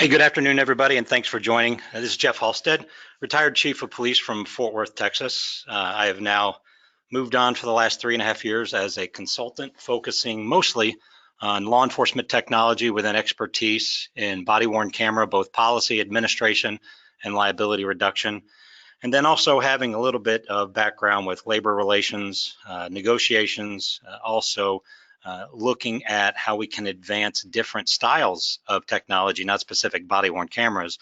Hey, good afternoon, everybody, and thanks for joining. This is Jeff Halstead, retired chief of police from Fort Worth, Texas. I have now moved on for the last 3.5 years as a consultant, focusing mostly on law enforcement technology with an expertise in body-worn camera, both policy, administration, and liability reduction. And then also having a little bit of background with labor relations, negotiations, also looking at how we can advance different styles of technology, not specific body-worn cameras,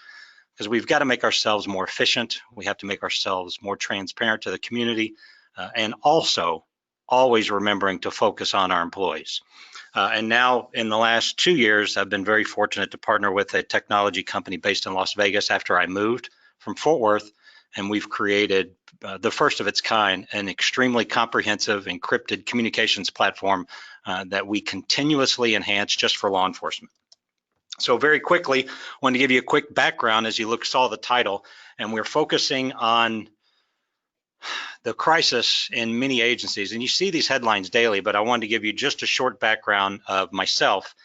because we've got to make ourselves more efficient. We have to make ourselves more transparent to the community, and also always remembering to focus on our employees. And now in the last 2 years, I've been very fortunate to partner with a technology company based in Las Vegas after I moved from Fort Worth, and we've created the first of its kind, an extremely comprehensive encrypted communications platform that we continuously enhance just for law enforcement. So very quickly, I want to give you a quick background as you saw the title, and we're focusing on the crisis in many agencies. And you see these headlines daily, but I wanted to give you just a short background of myself.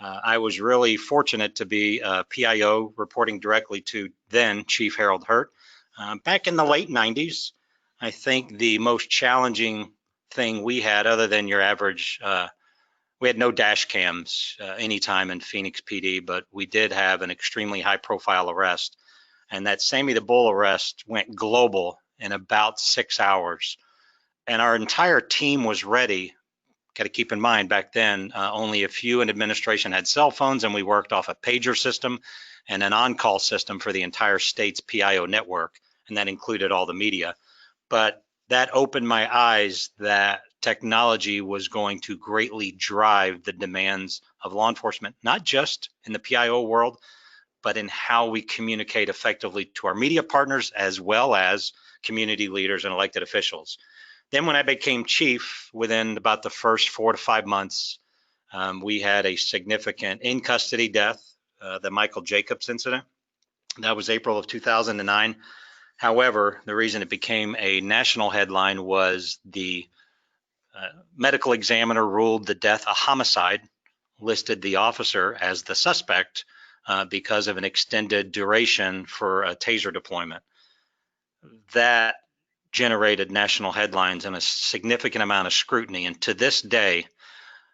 I was really fortunate to be a PIO reporting directly to then Chief Harold Hurt. Back in the late 90s, I think the most challenging thing we had, other than your average, we had no dash cams anytime in Phoenix PD, but we did have an extremely high profile arrest. And that Sammy the Bull arrest went global in about 6 hours. And our entire team was ready. Got to keep in mind, back then, only a few in administration had cell phones, and we worked off a pager system and an on-call system for the entire state's PIO network, and that included all the media. But that opened my eyes that technology was going to greatly drive the demands of law enforcement, not just in the PIO world, but in how we communicate effectively to our media partners as well as community leaders and elected officials. Then when I became chief, within about the first 4 to 5 months, we had a significant in-custody death, the Michael Jacobs incident. That was April of 2009. However, the reason it became a national headline was the medical examiner ruled the death a homicide, listed the officer as the suspect because of an extended duration for a taser deployment. That generated national headlines and a significant amount of scrutiny. And to this day,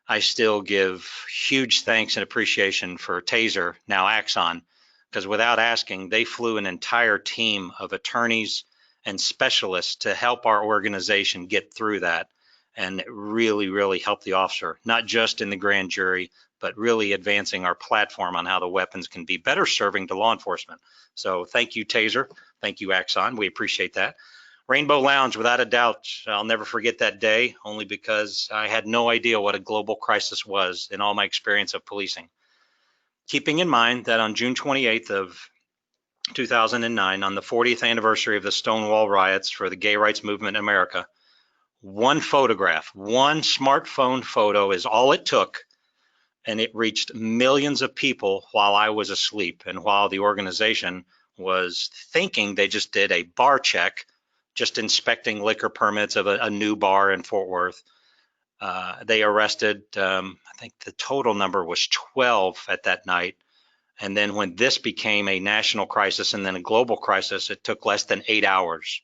I still give huge thanks and appreciation for Taser, now Axon, because without asking, they flew an entire team of attorneys and specialists to help our organization get through that. And it really, really helped the officer, not just in the grand jury, but really advancing our platform on how the weapons can be better serving to law enforcement. So thank you, Taser. Thank you, Axon. We appreciate that. Rainbow Lounge, without a doubt, I'll never forget that day, only because I had no idea what a global crisis was in all my experience of policing. Keeping in mind that on June 28th of 2009, on the 40th anniversary of the Stonewall riots for the gay rights movement in America, one photograph, one smartphone photo is all it took, and it reached millions of people while I was asleep and while the organization was thinking they just did a bar check, just inspecting liquor permits of a new bar in Fort Worth. They arrested, I think the total number was 12 at that night. And then when this became a national crisis and then a global crisis, it took less than 8 hours.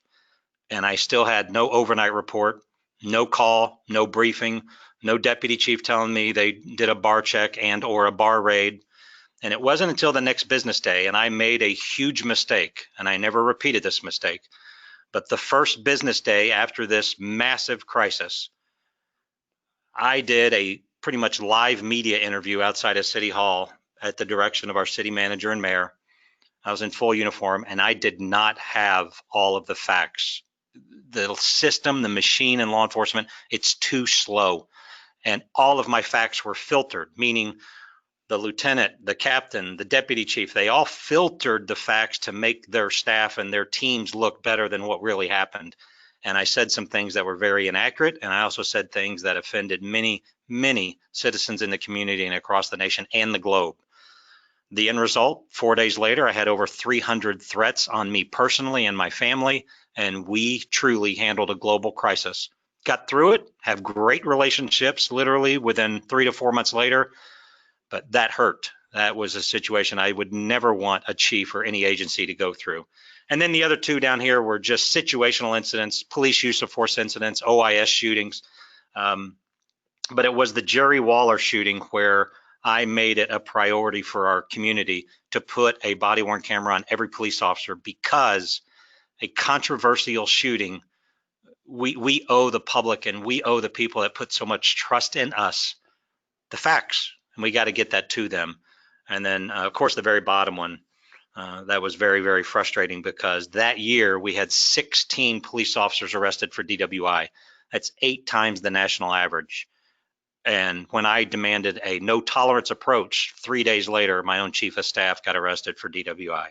And I still had no overnight report, no call, no briefing, no deputy chief telling me they did a bar check and or a bar raid. And it wasn't until the next business day, and I made a huge mistake, and I never repeated this mistake. But the first business day after this massive crisis, I did a pretty much live media interview outside of City Hall at the direction of our city manager and mayor. I was in full uniform, and I did not have all of the facts. The system, the machine in law enforcement, it's too slow. And all of my facts were filtered, meaning the lieutenant, the captain, the deputy chief, they all filtered the facts to make their staff and their teams look better than what really happened. And I said some things that were very inaccurate, and I also said things that offended many, many citizens in the community and across the nation and the globe. The end result, 4 days later, I had over 300 threats on me personally and my family, and we truly handled a global crisis. Got through it, have great relationships literally within 3 to 4 months later, but that hurt. That was a situation I would never want a chief or any agency to go through. And then the other two down here were just situational incidents, police use of force incidents, OIS shootings. But it was the Jerry Waller shooting where I made it a priority for our community to put a body-worn camera on every police officer, because a controversial shooting, we owe the public and we owe the people that put so much trust in us the facts, and we got to get that to them. And then, of course, the very bottom one, that was very, very frustrating, because that year we had 16 police officers arrested for DWI. That's 8 times the national average. And when I demanded a no tolerance approach, 3 days later, my own chief of staff got arrested for DWI.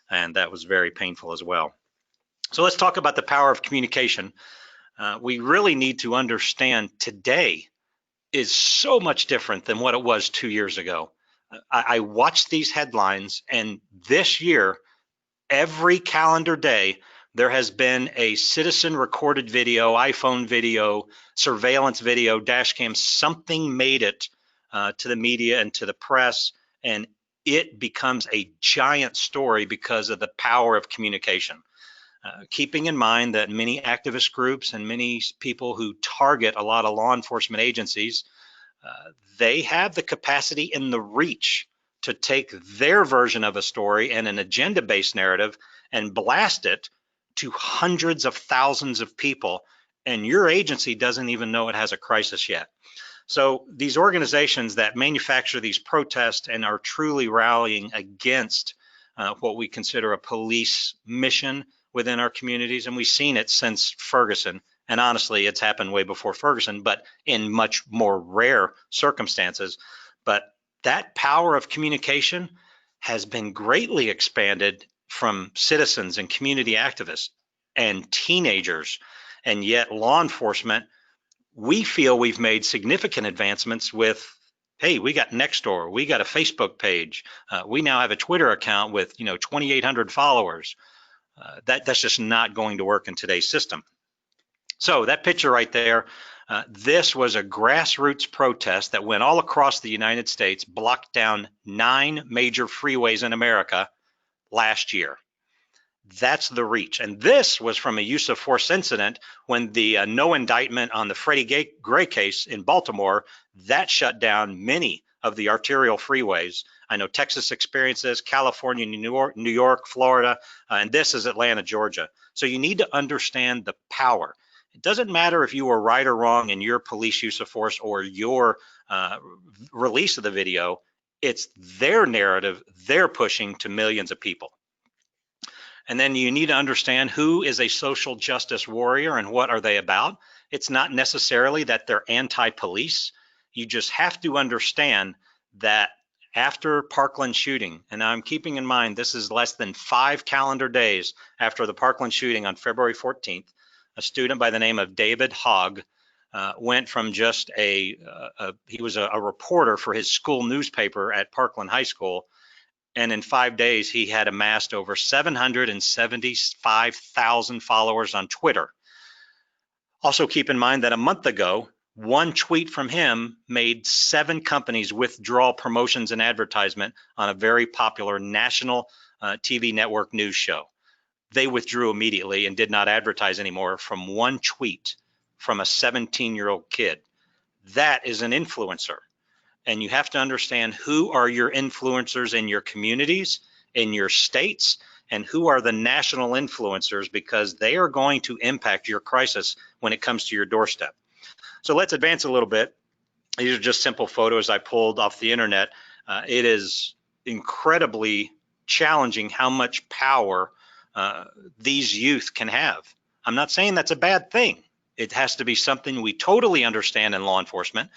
And that was very painful as well. So let's talk about the power of communication. We really need to understand today is so much different than what it was 2 years ago. I watched these headlines, and this year, every calendar day, there has been a citizen recorded video, iPhone video, surveillance video, dash cam, something made it to the media and to the press, and it becomes a giant story because of the power of communication. Keeping in mind that many activist groups and many people who target a lot of law enforcement agencies, they have the capacity and the reach to take their version of a story and an agenda-based narrative and blast it to hundreds of thousands of people, and your agency doesn't even know it has a crisis yet. So these organizations that manufacture these protests and are truly rallying against what we consider a police mission within our communities, and we've seen it since Ferguson, and honestly, it's happened way before Ferguson, but in much more rare circumstances. But that power of communication has been greatly expanded from citizens and community activists and teenagers. And yet law enforcement, we feel we've made significant advancements with, hey, we got Nextdoor, we got a Facebook page, we now have a Twitter account with 2,800 followers. That's just not going to work in today's system. So that picture right there, this was a grassroots protest that went all across the United States, blocked down 9 major freeways in America last year. That's the reach. And this was from a use of force incident when the no indictment on the Freddie Gray case in Baltimore, that shut down many of the arterial freeways. I know Texas experienced this, California, New York, Florida, and this is Atlanta, Georgia. So you need to understand the power. It doesn't matter if you were right or wrong in your police use of force or your release of the video. It's their narrative they're pushing to millions of people. And then you need to understand who is a social justice warrior and what are they about. It's not necessarily that they're anti-police. You just have to understand that after Parkland shooting, and I'm keeping in mind this is less than 5 calendar days after the Parkland shooting on February 14th, a student by the name of David Hogg went from just he was a reporter for his school newspaper at Parkland High School, and in 5 days he had amassed over 775,000 followers on Twitter. Also keep in mind that a month ago, one tweet from him made 7 companies withdraw promotions and advertisement on a very popular national TV network news show. They withdrew immediately and did not advertise anymore from one tweet from a 17-year-old kid. That is an influencer. And you have to understand who are your influencers in your communities, in your states, and who are the national influencers, because they are going to impact your crisis when it comes to your doorstep. So let's advance a little bit. These are just simple photos I pulled off the internet. It is incredibly challenging how much power these youth can have. I'm not saying that's a bad thing. It has to be something we totally understand in law enforcement.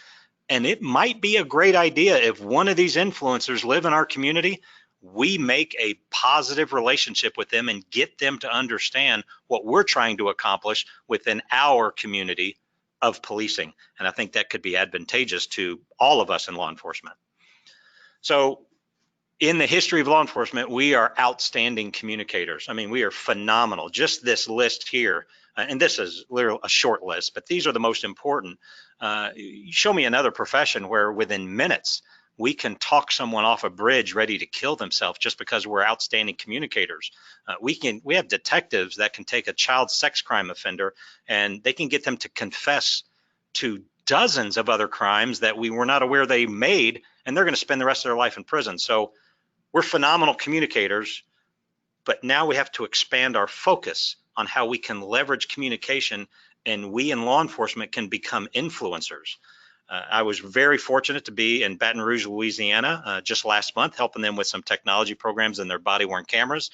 And it might be a great idea if one of these influencers live in our community, we make a positive relationship with them and get them to understand what we're trying to accomplish within our community of policing. And I think that could be advantageous to all of us in law enforcement. So in the history of law enforcement, we are outstanding communicators. I mean, we are phenomenal. Just this list here, and this is literally a short list, but these are the most important. Show me another profession where within minutes we can talk someone off a bridge ready to kill themselves just because we're outstanding communicators. We have detectives that can take a child sex crime offender and they can get them to confess to dozens of other crimes that we were not aware they made, and they're going to spend the rest of their life in prison. So we're phenomenal communicators, but now we have to expand our focus on how we can leverage communication, and we in law enforcement can become influencers. I was very fortunate to be in Baton Rouge, Louisiana, just last month, helping them with some technology programs in their body-worn cameras.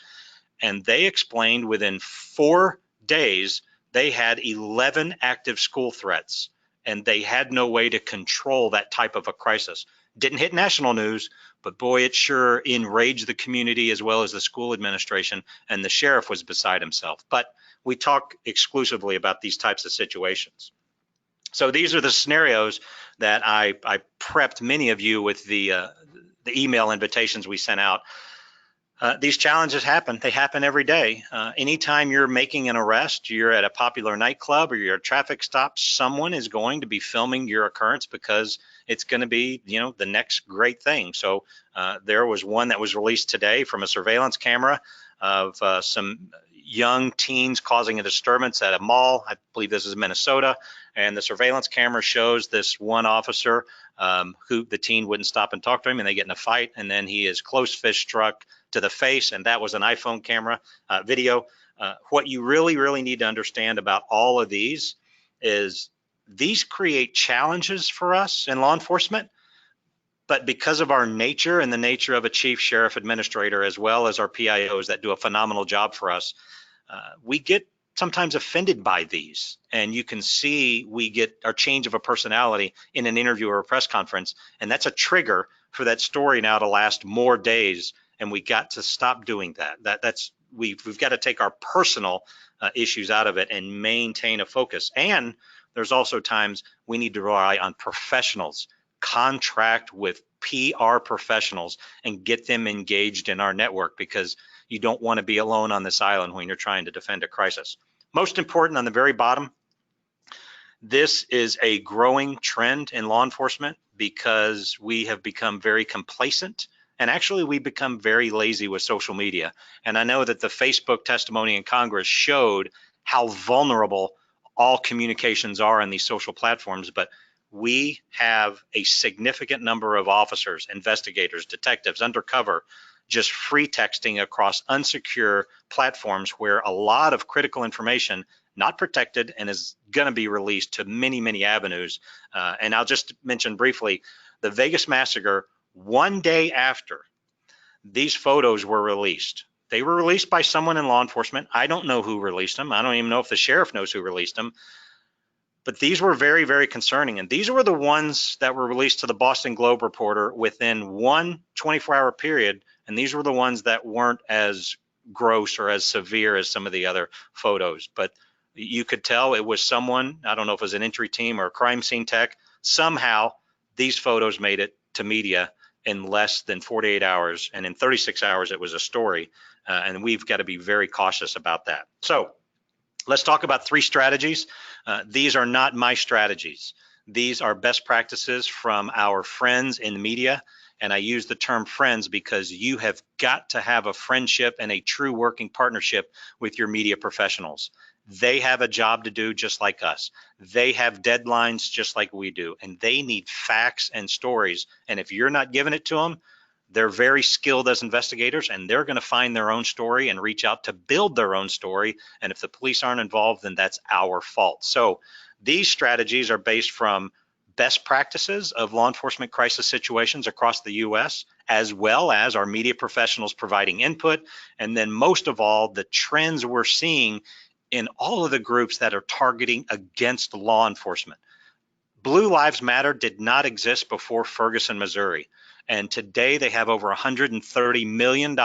And they explained within 4 days, they had 11 active school threats, and they had no way to control that type of a crisis. Didn't hit national news, but boy, it sure enraged the community as well as the school administration, and the sheriff was beside himself. But we talk exclusively about these types of situations. So these are the scenarios that I prepped many of you with the email invitations we sent out. These challenges happen. They happen every day. Anytime you're making an arrest, you're at a popular nightclub or you're at a traffic stop, someone is going to be filming your occurrence because it's going to be, the next great thing. So there was one that was released today from a surveillance camera of some young teens causing a disturbance at a mall. I believe this is Minnesota. And the surveillance camera shows this one officer who the teen wouldn't stop and talk to him, and they get in a fight, and then he is close fist struck to the face, and that was an iPhone camera video. What you really need to understand about all of these is these create challenges for us in law enforcement, but because of our nature and the nature of a chief, sheriff, administrator, as well as our PIOs that do a phenomenal job for us, we get sometimes offended by these. And you can see we get our change of a personality in an interview or a press conference, and that's a trigger for that story now to last more days. And we got to stop doing that. We've got to take our personal issues out of it and maintain a focus. And there's also times we need to rely on professionals, contract with PR professionals, and get them engaged in our network, because you don't want to be alone on this island when you're trying to defend a crisis. Most important, on the very bottom, this is a growing trend in law enforcement because we have become very complacent. And actually, we become very lazy with social media. And I know that the Facebook testimony in Congress showed how vulnerable all communications are in these social platforms. But we have a significant number of officers, investigators, detectives, undercover, just free texting across unsecure platforms where a lot of critical information not protected and is going to be released to many avenues. And I'll just mention briefly the Vegas massacre. 1 day after these photos were released, they were released by someone in law enforcement. I don't know who released them. I don't even know if the sheriff knows who released them. But these were very concerning. And these were the ones that were released to the Boston Globe reporter within one 24-hour period. And these were the ones that weren't as gross or as severe as some of the other photos. But you could tell it was someone, I don't know if it was an entry team or a crime scene tech, somehow these photos made it to media in less than 48 hours, and in 36 hours it was a story, and we've got to be very cautious about that. So let's talk about 3 strategies. These are not my strategies. These are best practices from our friends in the media, and I use the term friends because you have got to have a friendship and a true working partnership with your media professionals. They have a job to do just like us. They have deadlines just like we do, and they need facts and stories. And if you're not giving it to them, they're very skilled as investigators, and they're going to find their own story and reach out to build their own story. And if the police aren't involved, then that's our fault. So these strategies are based from best practices of law enforcement crisis situations across the U.S., as well as our media professionals providing input. And then most of all, the trends we're seeing in all of the groups that are targeting against law enforcement. Blue Lives Matter did not exist before Ferguson, Missouri. And today they have over $130 million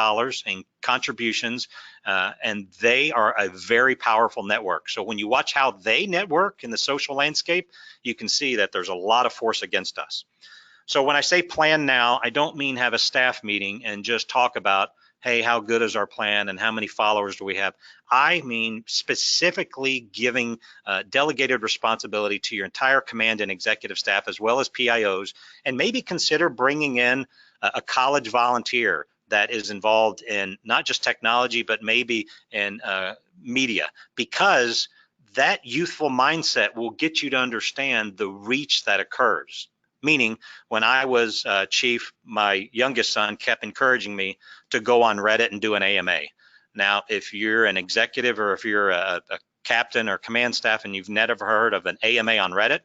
in contributions, and they are a very powerful network. So when you watch how they network in the social landscape, you can see that there's a lot of force against us. So when I say plan now, I don't mean have a staff meeting and just talk about, hey, how good is our plan and how many followers do we have? I mean specifically giving delegated responsibility to your entire command and executive staff, as well as PIOs, and maybe consider bringing in a college volunteer that is involved in not just technology, but maybe in media, because that youthful mindset will get you to understand the reach that occurs. Meaning, when I was chief, my youngest son kept encouraging me to go on Reddit and do an AMA. Now, if you're an executive or if you're a captain or command staff and you've never heard of an AMA on Reddit,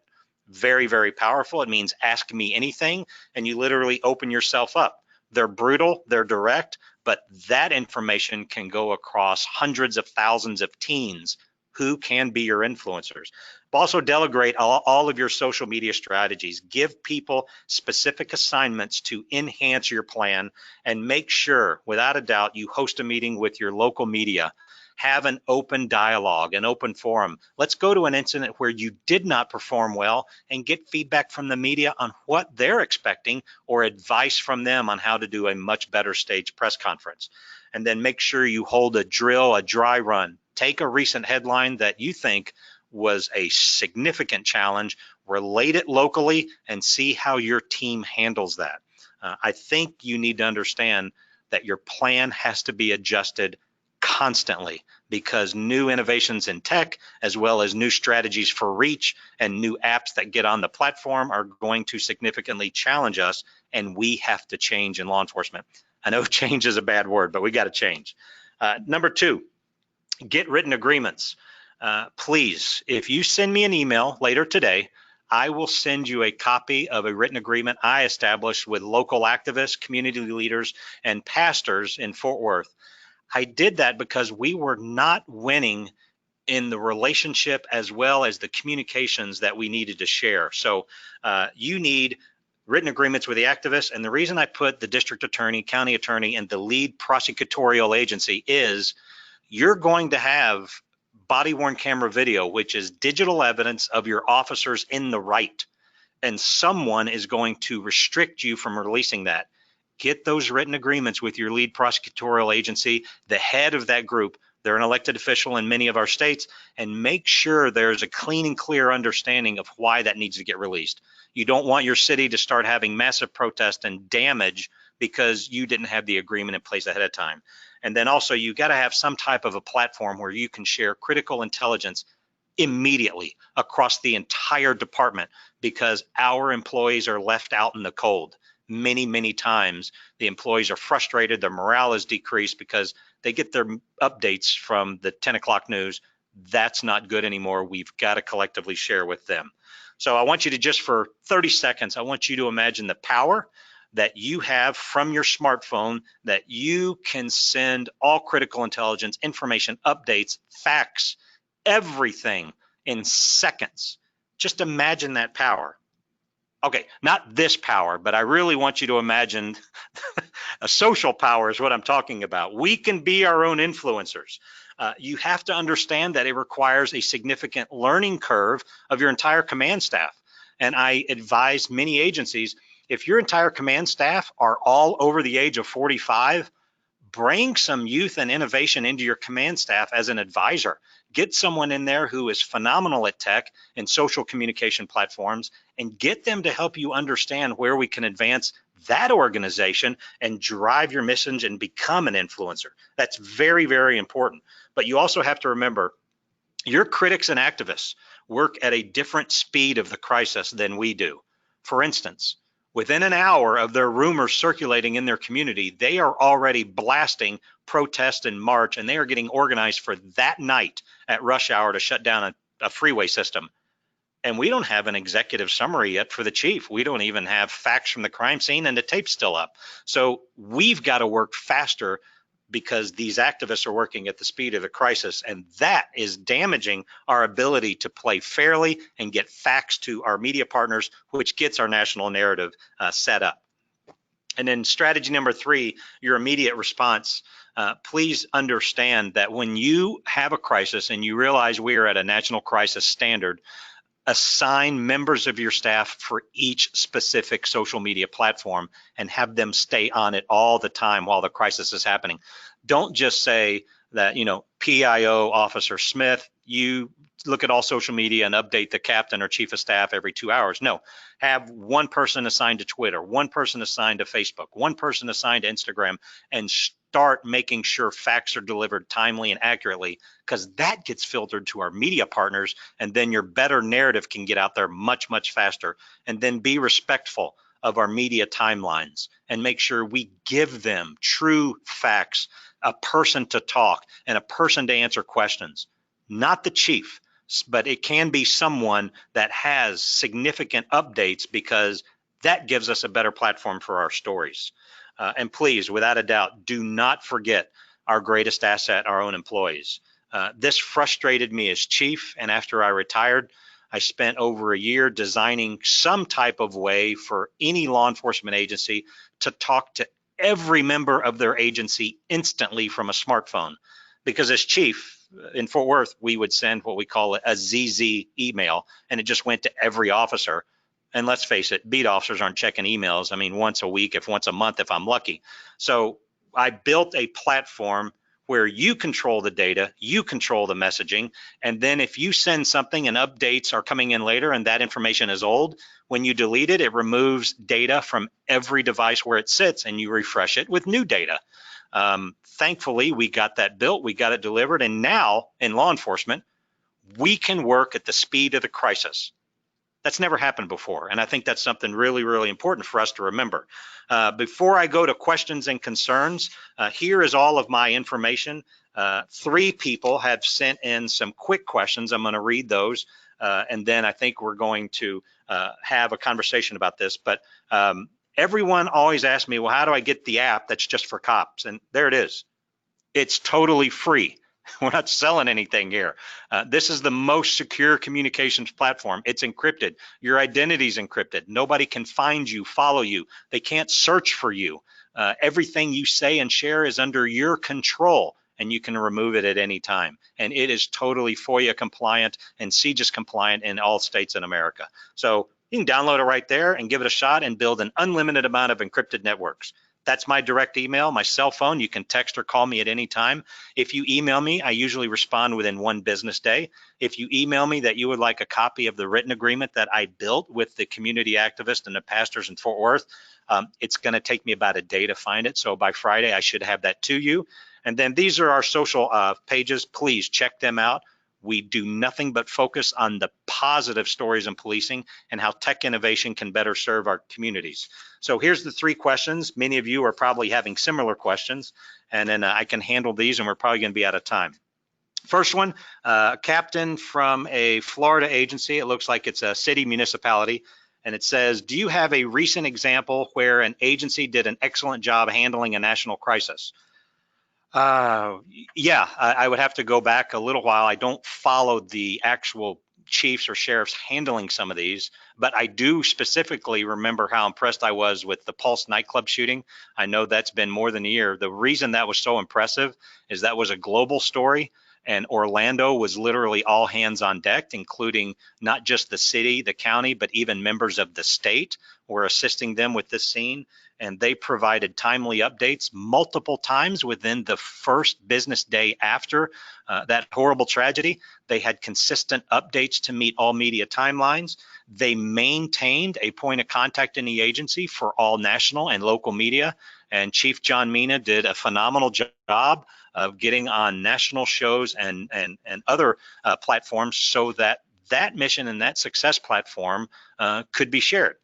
very, very powerful. It means ask me anything, and you literally open yourself up. They're brutal, they're direct, but that information can go across hundreds of thousands of teens who can be your influencers. Also delegate all of your social media strategies. Give people specific assignments to enhance your plan, and make sure, without a doubt, you host a meeting with your local media. Have an open dialogue, an open forum. Let's go to an incident where you did not perform well and get feedback from the media on what they're expecting, or advice from them on how to do a much better staged press conference. And then make sure you hold a drill, a dry run. Take a recent headline that you think was a significant challenge, relate it locally, and see how your team handles that. I think you need to understand that your plan has to be adjusted constantly, because new innovations in tech, as well as new strategies for reach and new apps that get on the platform, are going to significantly challenge us, and we have to change in law enforcement. I know change is a bad word, but we got to change. Number two, get written agreements. Please, if you send me an email later today, I will send you a copy of a written agreement I established with local activists, community leaders, and pastors in Fort Worth. I did that because we were not winning in the relationship as well as the communications that we needed to share. So you need written agreements with the activists. And the reason I put the district attorney, county attorney, and the lead prosecutorial agency is you're going to have body-worn camera video, which is digital evidence of your officers in the right. And someone is going to restrict you from releasing that. Get those written agreements with your lead prosecutorial agency, the head of that group. They're an elected official in many of our states, and make sure there's a clean and clear understanding of why that needs to get released. You don't want your city to start having massive protest and damage because you didn't have the agreement in place ahead of time. And then also, you got to have some type of a platform where you can share critical intelligence immediately across the entire department, because our employees are left out in the cold. Many, many times the employees are frustrated, their morale is decreased because they get their updates from the 10 o'clock news. That's not good anymore. We've got to collectively share with them. So I want you to, just for 30 seconds, I want you to imagine the power that you have from your smartphone, that you can send all critical intelligence, information, updates, facts, everything in seconds. Just imagine that power. Okay, not this power, but I really want you to imagine a social power is what I'm talking about. We can be our own influencers. You have to understand that it requires a significant learning curve of your entire command staff. And I advise many agencies, if your entire command staff are all over the age of 45, bring some youth and innovation into your command staff as an advisor. Get someone in there who is phenomenal at tech and social communication platforms, and get them to help you understand where we can advance that organization and drive your message and become an influencer. That's very, very important. But you also have to remember, your critics and activists work at a different speed of the crisis than we do. For instance, within an hour of their rumors circulating in their community, they are already blasting protest and march, and they are getting organized for that night at rush hour to shut down a freeway system. And we don't have an executive summary yet for the chief. We don't even have facts from the crime scene, and the tape's still up. So we've got to work faster, because these activists are working at the speed of the crisis, and that is damaging our ability to play fairly and get facts to our media partners, which gets our national narrative set up. And then strategy number 3, your immediate response. Please understand that when you have a crisis and you realize we are at a national crisis standard, assign members of your staff for each specific social media platform and have them stay on it all the time while the crisis is happening. Don't just say that, PIO Officer Smith, you look at all social media and update the captain or chief of staff every 2 hours. No, have one person assigned to Twitter, one person assigned to Facebook, one person assigned to Instagram, and start making sure facts are delivered timely and accurately, because that gets filtered to our media partners, and then your better narrative can get out there much, much faster. And then be respectful of our media timelines and make sure we give them true facts, a person to talk and a person to answer questions, not the chief, but it can be someone that has significant updates, because that gives us a better platform for our stories. And please, without a doubt, do not forget our greatest asset, our own employees. This frustrated me as chief, and after I retired, I spent over a year designing some type of way for any law enforcement agency to talk to every member of their agency instantly from a smartphone. Because as chief in Fort Worth, we would send what we call a ZZ email, and it just went to every officer. And let's face it, beat officers aren't checking emails. I mean, once a week, if once a month, if I'm lucky. So I built a platform where you control the data, you control the messaging, and then if you send something and updates are coming in later and that information is old, when you delete it, it removes data from every device where it sits and you refresh it with new data. Thankfully, we got that built, we got it delivered, and now in law enforcement, we can work at the speed of the crisis. That's never happened before, and I think that's something really, really important for us to remember. Before I go to questions and concerns, here is all of my information. 3 people have sent in some quick questions. I'm going to read those, and then I think we're going to have a conversation about this. But everyone always asks me, well, how do I get the app that's just for cops? And there it is. It's totally free. We're not selling anything here. This is the most secure communications platform. It's encrypted. Your identity is encrypted. Nobody can find you, follow you. They can't search for you. Everything you say and share is under your control, and you can remove it at any time. And it is totally FOIA compliant and CJIS compliant in all states in America. So you can download it right there and give it a shot and build an unlimited amount of encrypted networks. That's my direct email, my cell phone. You can text or call me at any time. If you email me, I usually respond within 1 business day. If you email me that you would like a copy of the written agreement that I built with the community activists and the pastors in Fort Worth, it's going to take me about a day to find it. So by Friday, I should have that to you. And then these are our social pages. Please check them out. We do nothing but focus on the positive stories in policing and how tech innovation can better serve our communities. So here's the 3 questions. Many of you are probably having similar questions, and then I can handle these, and we're probably going to be out of time. First one, captain from a Florida agency. It looks like it's a city municipality, and it says, do you have a recent example where an agency did an excellent job handling a national crisis? Yeah, I would have to go back a little while. I don't follow the actual chiefs or sheriffs handling some of these, but I do specifically remember how impressed I was with the Pulse nightclub shooting. I know that's been more than a year. The reason that was so impressive is that was a global story, and Orlando was literally all hands on deck, including not just the city, the county, but even members of the state were assisting them with this scene. And they provided timely updates multiple times within the first business day after that horrible tragedy. They had consistent updates to meet all media timelines. They maintained a point of contact in the agency for all national and local media. And Chief John Mina did a phenomenal job of getting on national shows and other platforms so that that mission and that success platform could be shared.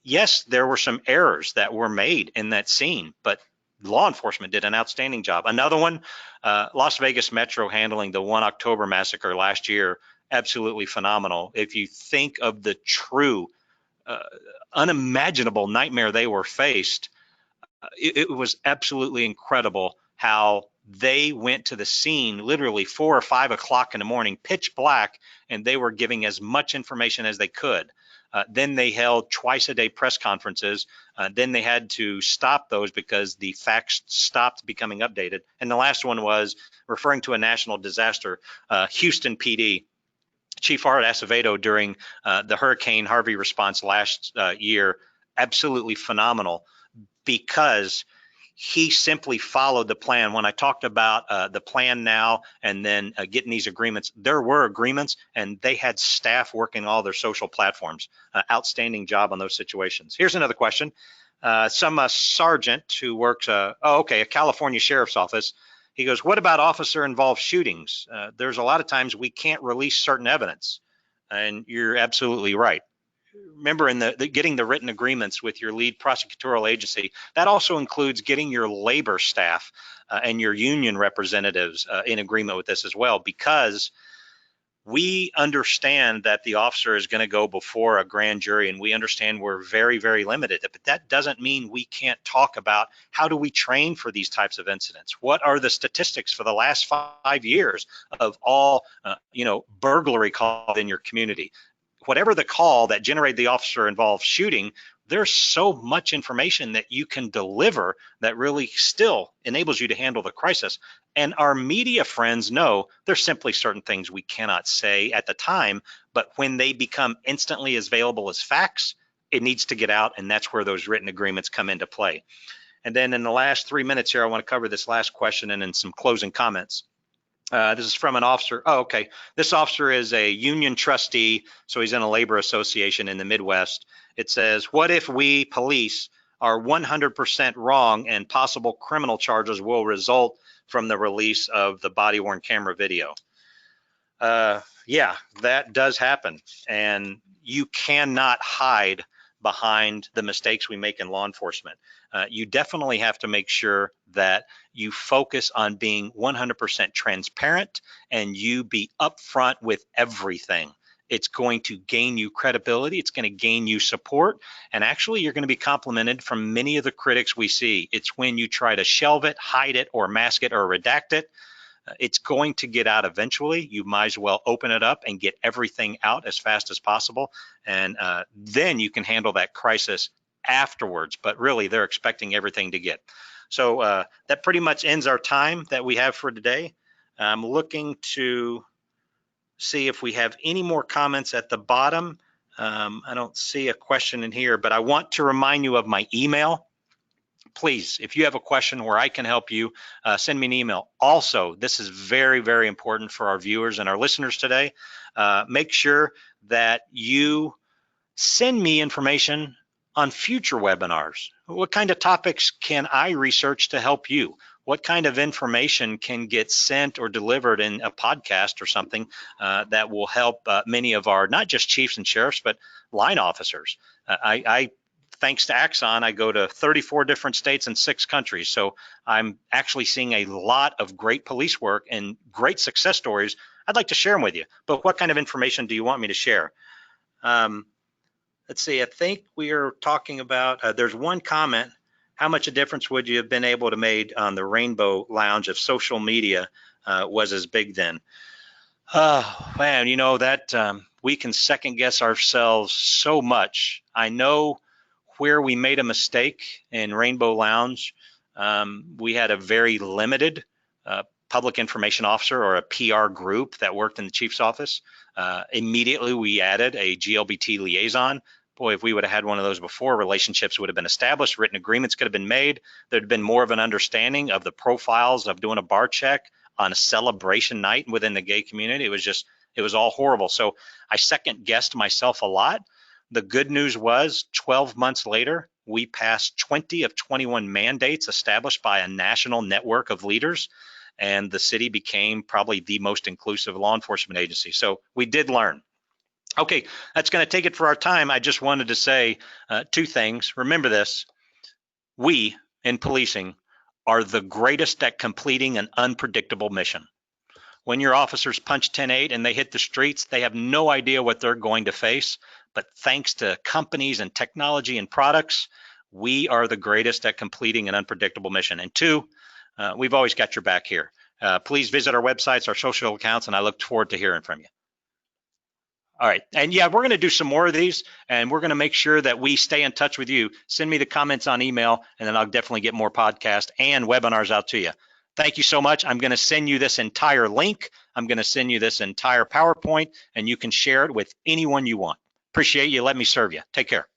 Yes, there were some errors that were made in that scene, but law enforcement did an outstanding job. Another one, Las Vegas Metro handling the 1 October massacre last year, absolutely phenomenal. If you think of the true unimaginable nightmare they were faced, it was absolutely incredible how they went to the scene literally 4 or 5 o'clock in the morning, pitch black, and they were giving as much information as they could. Then they held twice-a-day press conferences. Then they had to stop those because the facts stopped becoming updated. And the last one was referring to a national disaster, Houston PD. Chief Art Acevedo during the Hurricane Harvey response last year, absolutely phenomenal, because he simply followed the plan. When I talked about the plan now and then getting these agreements, there were agreements and they had staff working all their social platforms. Outstanding job on those situations. Here's another question. Some sergeant who works, a California Sheriff's Office, he goes, what about officer involved shootings? There's a lot of times we can't release certain evidence. And you're absolutely right. Remember, in the getting the written agreements with your lead prosecutorial agency, that also includes getting your labor staff and your union representatives in agreement with this as well, because we understand that the officer is going to go before a grand jury, and we understand we're very, very limited. But that doesn't mean we can't talk about how do we train for these types of incidents? What are the statistics for the last 5 years of all, burglary calls in your community? Whatever the call that generated the officer involved shooting, there's so much information that you can deliver that really still enables you to handle the crisis. And our media friends know there's simply certain things we cannot say at the time, but when they become instantly available as facts, it needs to get out, and that's where those written agreements come into play. And then in the last 3 minutes here, I want to cover this last question and then some closing comments. This is from an officer. Oh, okay. This officer is a union trustee, so he's in a labor association in the Midwest. It says, what if we police are 100% wrong and possible criminal charges will result from the release of the body-worn camera video? Yeah, that does happen. And you cannot hide behind the mistakes we make in law enforcement. You definitely have to make sure that you focus on being 100% transparent and you be upfront with everything. It's going to gain you credibility. It's going to gain you support. And actually, you're going to be complimented from many of the critics we see. It's when you try to shelve it, hide it, or mask it, or redact it, it's going to get out eventually. You might as well open it up and get everything out as fast as possible. And then you can handle that crisis afterwards. But really, they're expecting everything to get. So that pretty much ends our time that we have for today. I'm looking to see if we have any more comments at the bottom. I don't see a question in here, but I want to remind you of my email. Please, if you have a question where I can help you, send me an email. Also, this is very, very important for our viewers and our listeners today. Make sure that you send me information on future webinars. What kind of topics can I research to help you? What kind of information can get sent or delivered in a podcast or something that will help many of our, not just chiefs and sheriffs, but line officers? Thanks to Axon, I go to 34 different states and 6 countries. So I'm actually seeing a lot of great police work and great success stories. I'd like to share them with you. But what kind of information do you want me to share? Let's see, I think we are talking about, there's one comment, how much a difference would you have been able to make on the Rainbow Lounge if social media was as big then? Oh, man, you know that we can second guess ourselves so much. I know where we made a mistake in Rainbow Lounge. We had a very limited public information officer or a PR group that worked in the chief's office. Immediately we added a GLBT liaison. Boy, if we would have had one of those before, relationships would have been established, written agreements could have been made. There'd been more of an understanding of the profiles of doing a bar check on a celebration night within the gay community. It was all horrible. So I second guessed myself a lot. The good news was 12 months later, we passed 20 of 21 mandates established by a national network of leaders, and the city became probably the most inclusive law enforcement agency. So we did learn. Okay, that's going to take it for our time. I just wanted to say 2 things. Remember this, we in policing are the greatest at completing an unpredictable mission. When your officers punch 10-8 and they hit the streets, they have no idea what they're going to face. But thanks to companies and technology and products, we are the greatest at completing an unpredictable mission. And 2, we've always got your back here. Please visit our websites, our social accounts, and I look forward to hearing from you. All right, and yeah, we're gonna do some more of these, and we're gonna make sure that we stay in touch with you. Send me the comments on email, and then I'll definitely get more podcasts and webinars out to you. Thank you so much. I'm going to send you this entire link. I'm going to send you this entire PowerPoint, and you can share it with anyone you want. Appreciate you. Let me serve you. Take care.